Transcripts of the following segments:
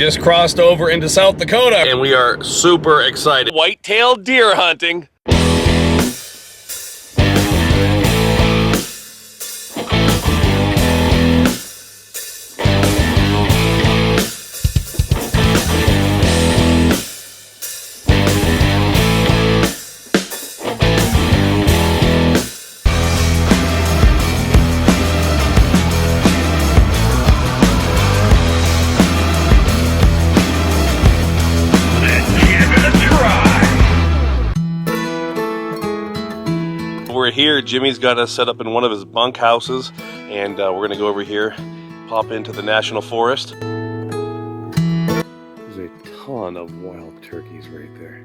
just crossed over into South Dakota and we are super excited. White-tailed deer hunting. We're here. Jimmy's got us set up in one of his bunk houses, and we're gonna go over here, pop into the national forest. There's a ton of wild turkeys right there.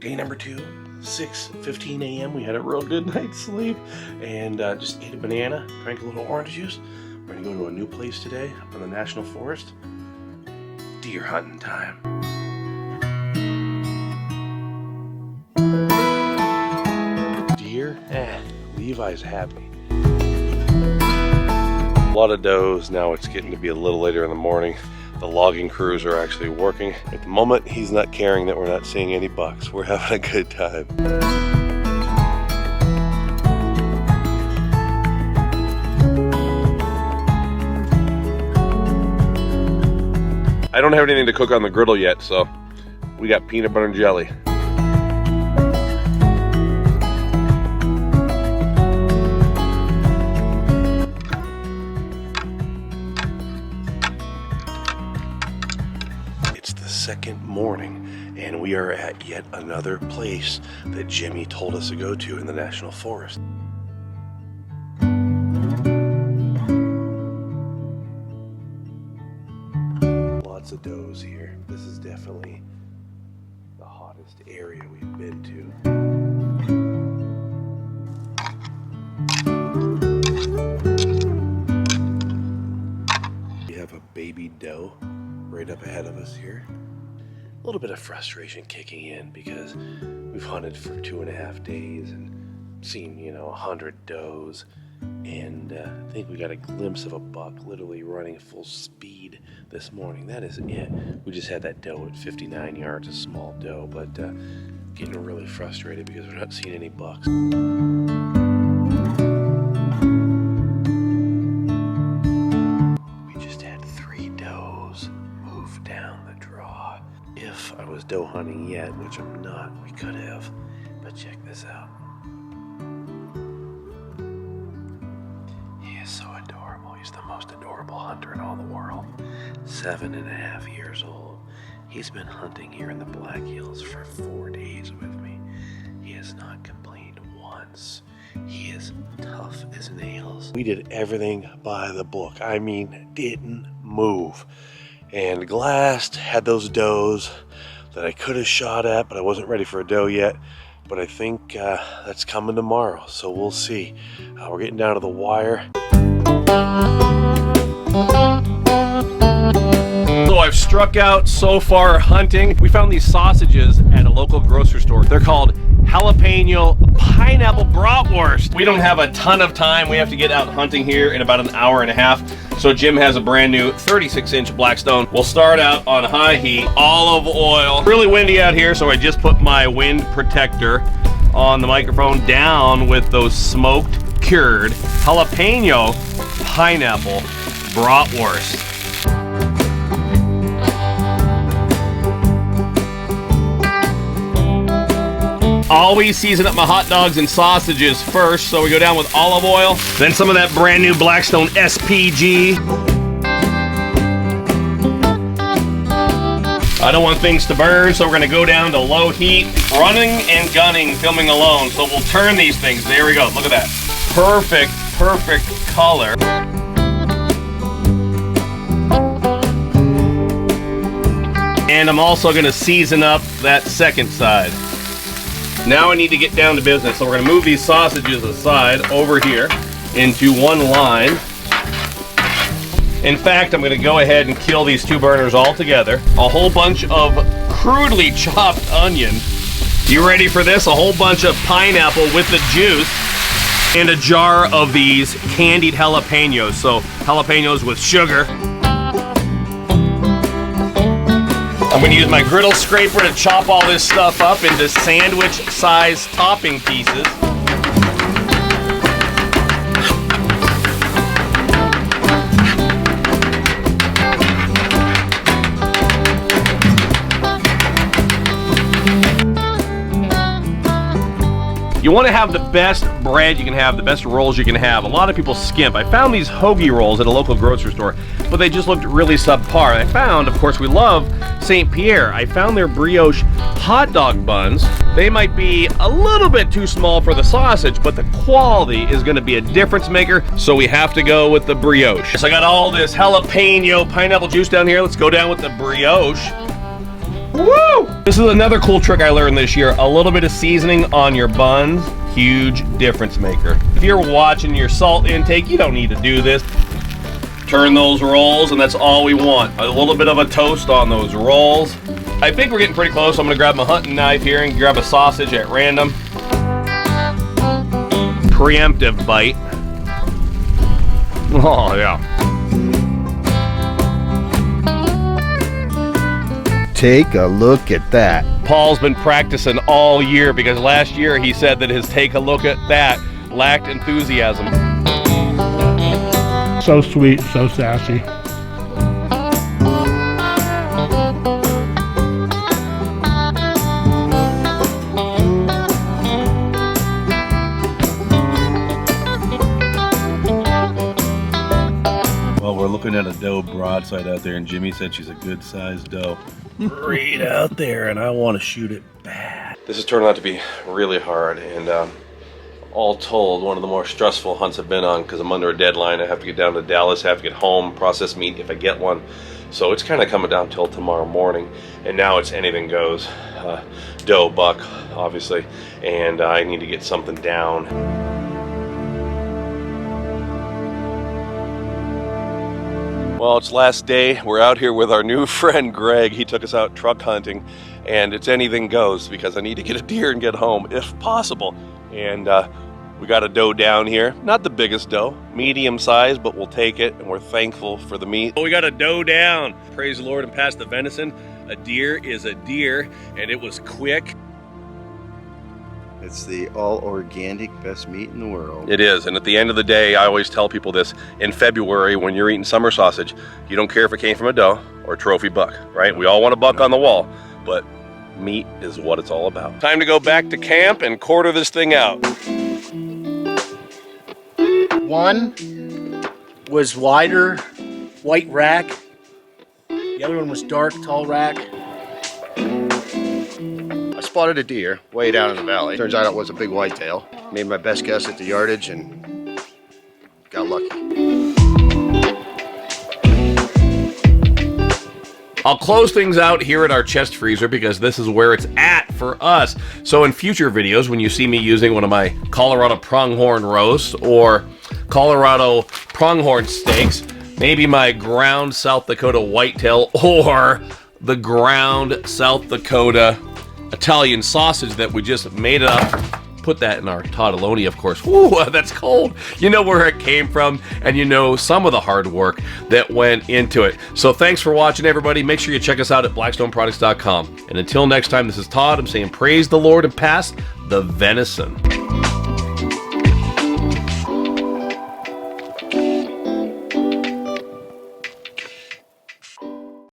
Day number 2. 6:15 a.m. We had a real good night's sleep and just ate a banana, drank a little orange juice. We're gonna go to a new place today up in the national forest. Deer hunting time. Deer? Levi's happy. A lot of does. Now it's getting to be a little later in the morning. The logging crews are actually working. At the moment, he's not caring that we're not seeing any bucks. We're having a good time. I don't have anything to cook on the griddle yet, so we got peanut butter and jelly. It's the second morning, and we are at yet another place that Jimmy told us to go to in the national forest. Lots of does here. This is definitely the hottest area we've been to. We have a baby doe right up ahead of us here. A little bit of frustration kicking in because we've hunted for 2.5 days and seen, 100 does. And I think we got a glimpse of a buck literally running full speed this morning. That is it. We just had that doe at 59 yards, a small doe, but getting really frustrated because we're not seeing any bucks. We just had 3 does move down the draw. If I was doe hunting yet, which I'm not, we could have, but check this out. So adorable. He's the most adorable hunter in all the world. 7.5 years old. He's been hunting here in the Black Hills for 4 days with me. He has not complained once. He is tough as nails. We did everything by the book. I mean, didn't move. And glassed, had those does that I could have shot at, but I wasn't ready for a doe yet. But I think that's coming tomorrow, so we'll see. We're getting down to the wire. So I've struck out so far hunting. We found these sausages at a local grocery store. They're called jalapeno pineapple bratwurst. We don't have a ton of time. We have to get out hunting here in about an hour and a half. So Jim has a brand new 36-inch Blackstone. We'll start out on high heat, olive oil. Really windy out here, so I just put my wind protector on the microphone down with those smoked, cured jalapeno pineapple bratwurst. Always season up my hot dogs and sausages first, so we go down with olive oil, then some of that brand new Blackstone SPG. I don't want things to burn, so we're gonna go down to low heat, running and gunning, filming alone. So we'll turn these things. There we go, look at that. Perfect, perfect color. And I'm also gonna season up that second side. Now I need to get down to business, so we're gonna move these sausages aside over here into one line. In fact, I'm gonna go ahead and kill these 2 burners all together. A whole bunch of crudely chopped onion. You ready for this? A whole bunch of pineapple with the juice and a jar of these candied jalapenos. So jalapenos with sugar. I'm going to use my griddle scraper to chop all this stuff up into sandwich-sized topping pieces. You want to have the best bread you can have, the best rolls you can have. A lot of people skimp. I found these hoagie rolls at a local grocery store, but they just looked really subpar. I found, of course, we love St. Pierre. I found their brioche hot dog buns. They might be a little bit too small for the sausage, but the quality is going to be a difference maker, so we have to go with the brioche. So I got all this jalapeno pineapple juice down here. Let's go down with the brioche. Woo! This is another cool trick I learned this year. A little bit of seasoning on your buns, huge difference maker. If you're watching your salt intake, you don't need to do this. Turn those rolls, and that's all we want. A little bit of a toast on those rolls. I think we're getting pretty close. So I'm gonna grab my hunting knife here and grab a sausage at random. Preemptive bite. Oh, yeah. Take a look at that. Paul's been practicing all year because last year he said that his take a look at that lacked enthusiasm. So sweet, so sassy. Well, we're looking at a doe broadside out there, and Jimmy said she's a good sized doe. Right out there, and I want to shoot it bad. This has turned out to be really hard, and all told, one of the more stressful hunts I've been on because I'm under a deadline. I have to get down to Dallas, have to get home, process meat if I get one. So it's kind of coming down till tomorrow morning, and now it's anything goes. Doe, buck, obviously, and I need to get something down. Well, it's last day. We're out here with our new friend Greg. He took us out truck hunting, and it's anything goes because I need to get a deer and get home if possible. And we got a doe down here. Not the biggest doe, medium size, but we'll take it, and we're thankful for the meat. We got a doe down. Praise the Lord and pass the venison. A deer is a deer, and it was quick. It's the all-organic best meat in the world. It is, and at the end of the day, I always tell people this, in February when you're eating summer sausage, you don't care if it came from a doe or a trophy buck, right? We all want a buck on the wall, but meat is what it's all about. Time to go back to camp and quarter this thing out. One was wider, white rack. The other one was dark, tall rack. I spotted a deer way down in the valley. Turns out it was a big whitetail. Made my best guess at the yardage and got lucky. I'll close things out here at our chest freezer because this is where it's at for us. So in future videos, when you see me using one of my Colorado pronghorn roasts or Colorado pronghorn steaks, maybe my ground South Dakota whitetail or the ground South Dakota Italian sausage that we just made up. Put that in our Toddaloni, of course. Ooh, that's cold. You know where it came from, and you know some of the hard work that went into it. So thanks for watching, everybody. Make sure you check us out at blackstoneproducts.com. And until next time, this is Todd. I'm saying praise the Lord and pass the venison.